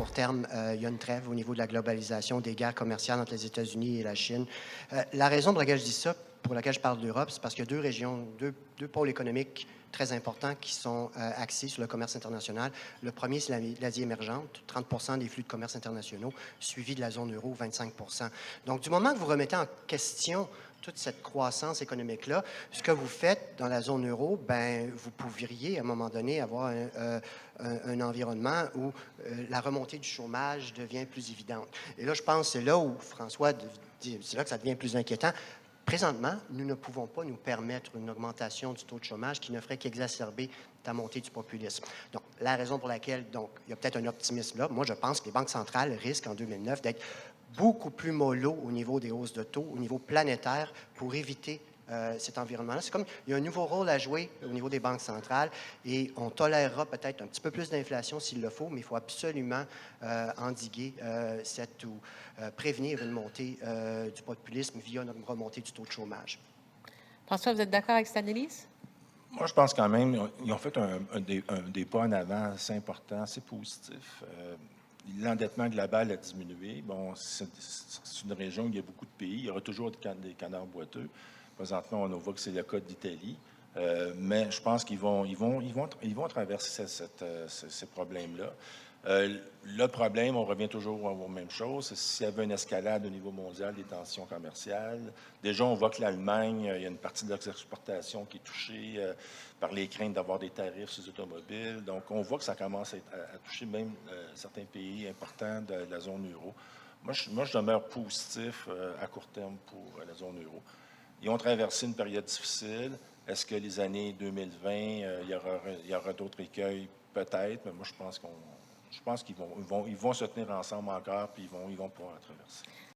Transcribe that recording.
court terme, il y a une trêve au niveau de la globalisation, des guerres commerciales entre les États-Unis et la Chine. La raison pour laquelle je dis ça, pour laquelle je parle de l'Europe, c'est parce qu'il y a deux régions, deux pôles économiques très importants qui sont axés sur le commerce international. Le premier, c'est l'Asie émergente, 30 des flux de commerce internationaux, suivi de la zone euro, 25. Donc, du moment que vous remettez en question toute cette croissance économique-là, ce que vous faites dans la zone euro, ben, vous pourriez, à un moment donné, avoir un environnement où la remontée du chômage devient plus évidente. Et là, je pense que c'est là où, François, c'est là que ça devient plus inquiétant. Présentement, nous ne pouvons pas nous permettre une augmentation du taux de chômage qui ne ferait qu'exacerber la montée du populisme. Donc, la raison pour laquelle, donc, il y a peut-être un optimisme là. Moi, je pense que les banques centrales risquent en 2009 d'être beaucoup plus mollo au niveau des hausses de taux, au niveau planétaire, pour éviter cet environnement-là. C'est comme, il y a un nouveau rôle à jouer au niveau des banques centrales et on tolérera peut-être un petit peu plus d'inflation s'il le faut, mais il faut absolument endiguer ou prévenir une montée du populisme via une remontée du taux de chômage. François, vous êtes d'accord avec cette analyse? Moi, je pense quand même ils ont fait des pas en avant assez importants, assez positifs. L'endettement global a diminué. Bon, c'est une région où il y a beaucoup de pays. Il y aura toujours des canards boiteux. Présentement, on voit que c'est le cas d'Italie. Mais je pense qu'ils vont traverser ces problèmes-là. Le problème, on revient toujours aux mêmes choses, c'est s'il y avait une escalade au niveau mondial des tensions commerciales. Déjà, on voit que l'Allemagne, il y a une partie de leurs exportations qui est touchée par les craintes d'avoir des tarifs sur les automobiles. Donc, on voit que ça commence à toucher même certains pays importants de la zone euro. Moi, je demeure positif à court terme pour la zone euro. Ils ont traversé une période difficile. Est-ce que les années 2020, il y aura d'autres écueils? Peut-être, mais moi, je pense qu'ils vont se tenir ensemble encore, puis ils vont pouvoir la traverser.